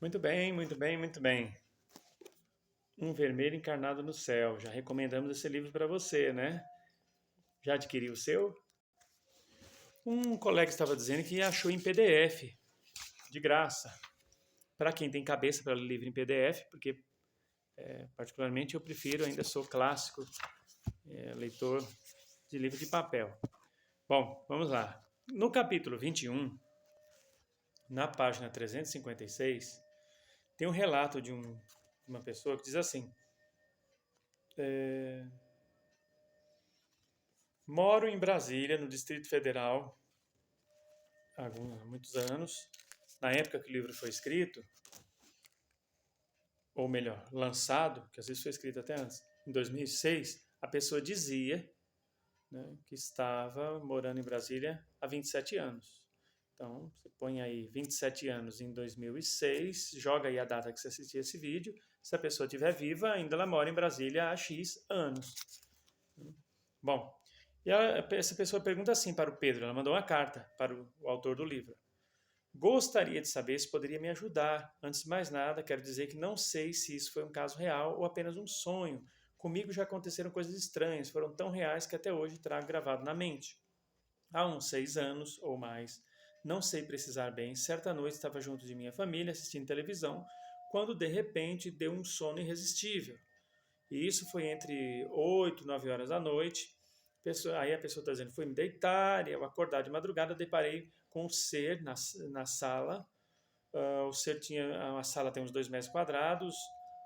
Muito bem, muito bem, muito bem. Um vermelho encarnado no céu. Já recomendamos esse livro para você, né? Já adquiriu o seu? Um colega estava dizendo que achou em PDF, de graça. Para quem tem cabeça para ler livro em PDF, porque particularmente eu prefiro, ainda sou clássico, leitor de livro de papel. Bom, vamos lá. No capítulo 21, na página 356, tem um relato de uma pessoa que diz assim: moro em Brasília, no Distrito Federal, há muitos anos. Na época que o livro foi escrito, ou melhor, lançado, que às vezes foi escrito até antes, em 2006, a pessoa dizia, né, que estava morando em Brasília há 27 anos. Então, você põe aí 27 anos em 2006, joga aí a data que você assistiu esse vídeo. Se a pessoa estiver viva, ainda ela mora em Brasília há X anos. Bom, essa pessoa pergunta assim para o Pedro, ela mandou uma carta para o autor do livro. Gostaria de saber se poderia me ajudar. Antes de mais nada, quero dizer que não sei se isso foi um caso real ou apenas um sonho. Comigo já aconteceram coisas estranhas, foram tão reais que até hoje trago gravado na mente. Há uns 6 anos ou mais, não sei precisar bem, certa noite estava junto de minha família assistindo televisão, quando de repente deu um sono irresistível. E isso foi entre 8 e 9 horas da noite. Aí a pessoa está dizendo, fui me deitar, e ao acordar de madrugada, deparei com um ser na sala. O ser tinha, a sala tem uns 2 metros quadrados.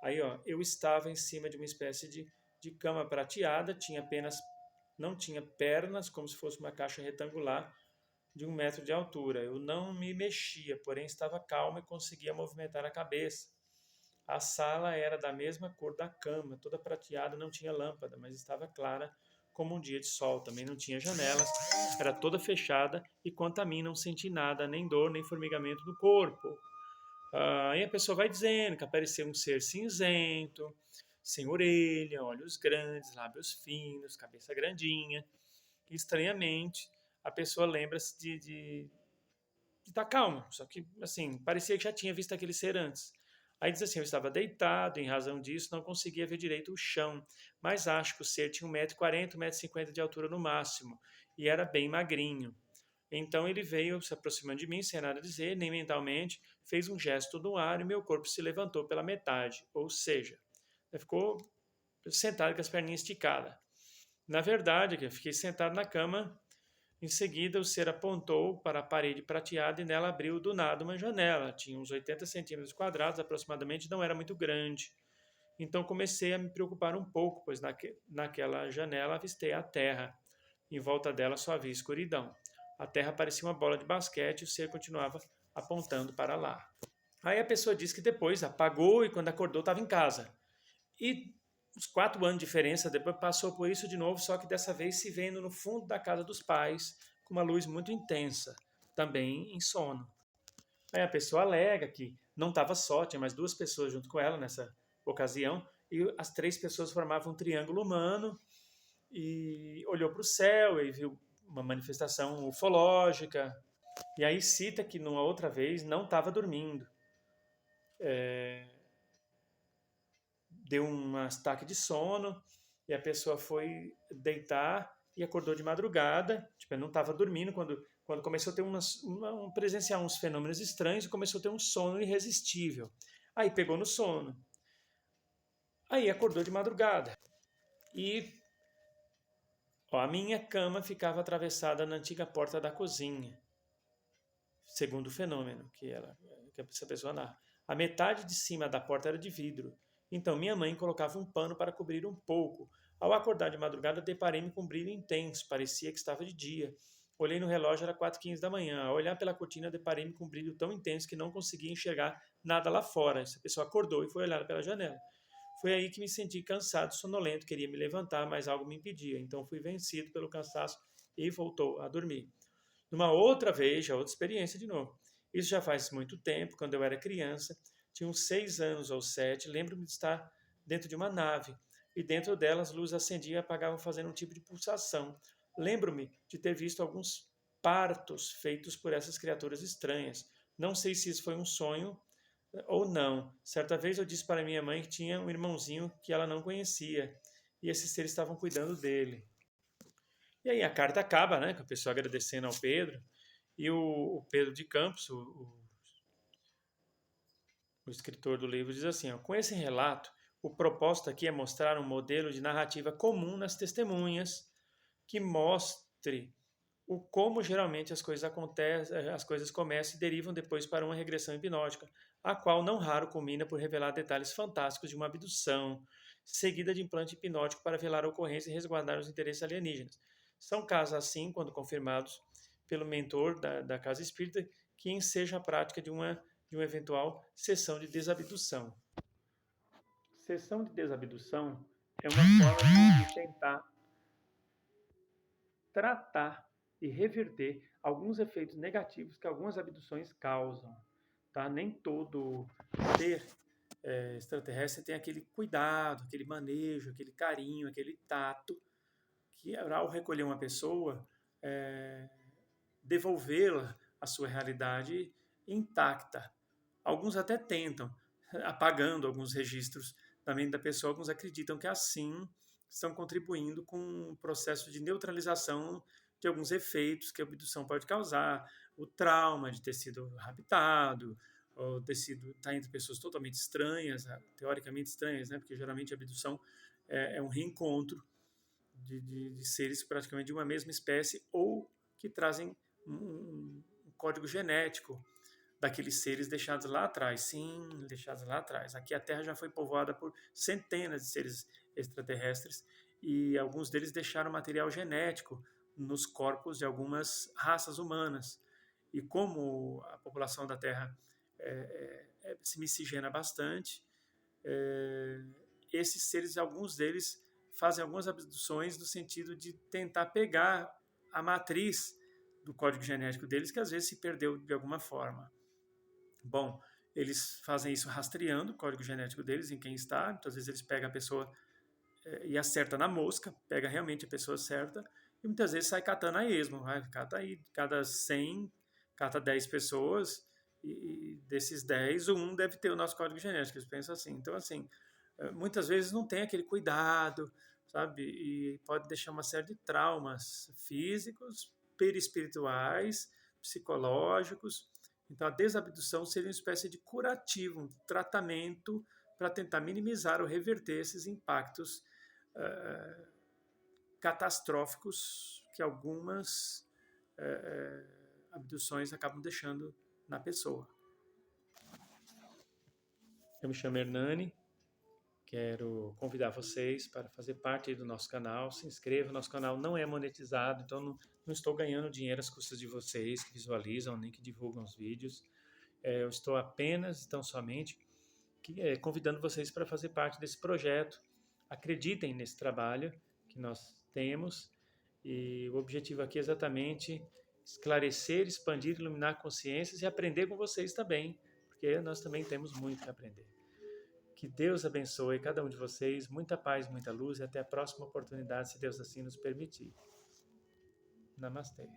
Aí, ó, eu estava em cima de uma espécie de cama prateada, tinha apenas, não tinha pernas, como se fosse uma caixa retangular de 1 metro de altura. Eu não me mexia, porém estava calmo e conseguia movimentar a cabeça. A sala era da mesma cor da cama, toda prateada, não tinha lâmpada, mas estava clara como um dia de sol. Também não tinha janelas, era toda fechada e quanto a mim não senti nada, nem dor, nem formigamento no corpo. Aí a pessoa vai dizendo que apareceu um ser cinzento, sem orelha, olhos grandes, lábios finos, cabeça grandinha. E, estranhamente, a pessoa lembra-se de estar calma, só que assim, parecia que já tinha visto aquele ser antes. Aí diz assim, eu estava deitado, em razão disso não conseguia ver direito o chão, mas acho que o ser tinha 1,40 m, 1,50 m de altura no máximo, e era bem magrinho. Então ele veio se aproximando de mim, sem nada dizer, nem mentalmente, fez um gesto no ar e meu corpo se levantou pela metade, ou seja, ficou sentado com as perninhas esticadas. Na verdade, eu fiquei sentado na cama. Em seguida, o ser apontou para a parede prateada e nela abriu do nada uma janela. Tinha uns 80 centímetros quadrados aproximadamente, não era muito grande. Então comecei a me preocupar um pouco, pois naquela janela avistei a terra. Em volta dela só havia escuridão. A terra parecia uma bola de basquete e o ser continuava apontando para lá. Aí a pessoa disse que depois apagou e quando acordou estava em casa. E uns 4 anos de diferença, depois passou por isso de novo, só que dessa vez se vendo no fundo da casa dos pais, com uma luz muito intensa, também em sono. Aí a pessoa alega que não estava só, tinha mais 2 pessoas junto com ela nessa ocasião, e as 3 pessoas formavam um triângulo humano, e olhou para o céu e viu uma manifestação ufológica, e aí cita que numa outra vez não estava dormindo. Deu um ataque de sono e a pessoa foi deitar e acordou de madrugada. Tipo, ele não estava dormindo quando começou a ter presenciar uns fenômenos estranhos e começou a ter um sono irresistível. Aí pegou no sono. Aí acordou de madrugada. E ó, a minha cama ficava atravessada na antiga porta da cozinha, segundo o fenômeno que essa pessoa narra. A metade de cima da porta era de vidro. Então minha mãe colocava um pano para cobrir um pouco. Ao acordar de madrugada, deparei-me com um brilho intenso, parecia que estava de dia. Olhei no relógio, era 4h15 da manhã. Ao olhar pela cortina, deparei-me com um brilho tão intenso que não conseguia enxergar nada lá fora. Essa pessoa acordou e foi olhar pela janela. Foi aí que me senti cansado, sonolento, queria me levantar, mas algo me impedia. Então fui vencido pelo cansaço e voltou a dormir. Numa outra vez, já outra experiência de novo. Isso já faz muito tempo, quando eu era criança, tinha uns 6 anos ou 7, lembro-me de estar dentro de uma nave, e dentro dela as luzes acendiam e apagavam fazendo um tipo de pulsação. Lembro-me de ter visto alguns partos feitos por essas criaturas estranhas. Não sei se isso foi um sonho, Ou não. Certa vez eu disse para minha mãe que tinha um irmãozinho que ela não conhecia e esses seres estavam cuidando dele. E aí a carta acaba, né, com a pessoa agradecendo ao Pedro e o Pedro de Campos, o escritor do livro, diz assim: ó, com esse relato, o propósito aqui é mostrar um modelo de narrativa comum nas testemunhas que mostre o como geralmente as coisas acontecem, as coisas começam e derivam depois para uma regressão hipnótica, a qual não raro culmina por revelar detalhes fantásticos de uma abdução, seguida de implante hipnótico para velar a ocorrência e resguardar os interesses alienígenas. São casos assim, quando confirmados pelo mentor da casa espírita, que enseja a prática de uma eventual sessão de desabdução. Sessão de desabdução é uma forma de tentar tratar e reverter alguns efeitos negativos que algumas abduções causam. Tá? Nem todo ser extraterrestre tem aquele cuidado, aquele manejo, aquele carinho, aquele tato, que ao recolher uma pessoa, devolvê-la à sua realidade intacta. Alguns até tentam, apagando alguns registros da mente da pessoa, alguns acreditam que assim estão contribuindo com o processo de neutralização de alguns efeitos que a abdução pode causar, o trauma de ter sido raptado, ou ter sido estar entre pessoas totalmente estranhas, teoricamente estranhas, né? Porque geralmente a abdução é um reencontro de seres praticamente de uma mesma espécie ou que trazem um código genético daqueles seres deixados lá atrás. Sim, deixados lá atrás. Aqui a Terra já foi povoada por centenas de seres extraterrestres e alguns deles deixaram material genético nos corpos de algumas raças humanas. E como a população da Terra se miscigena bastante, esses seres, alguns deles, fazem algumas abduções no sentido de tentar pegar a matriz do código genético deles, que às vezes se perdeu de alguma forma. Bom, eles fazem isso rastreando o código genético deles, em quem está. Então, às vezes eles pegam a pessoa e acerta na mosca, pega realmente a pessoa certa, e muitas vezes sai catando a esmo. Cata aí, cada 100, cata 10 pessoas, e desses 10, um deve ter o nosso código genético. Eles pensam assim. Então, assim, muitas vezes não tem aquele cuidado, sabe? E pode deixar uma série de traumas físicos, perispirituais, psicológicos. Então, a desabdução seria uma espécie de curativo, um tratamento para tentar minimizar ou reverter esses impactos catastróficos que algumas abduções acabam deixando na pessoa. Eu me chamo Hernani, quero convidar vocês para fazer parte do nosso canal. Se inscreva, nosso canal não é monetizado, então não estou ganhando dinheiro às custas de vocês que visualizam, nem que divulgam os vídeos. Eu estou apenas, tão somente, convidando vocês para fazer parte desse projeto. Acreditem nesse trabalho que nós temos e o objetivo aqui é exatamente esclarecer, expandir, iluminar consciências e aprender com vocês também, porque nós também temos muito que aprender. Que Deus abençoe cada um de vocês, muita paz, muita luz e até a próxima oportunidade, se Deus assim nos permitir. Namastê.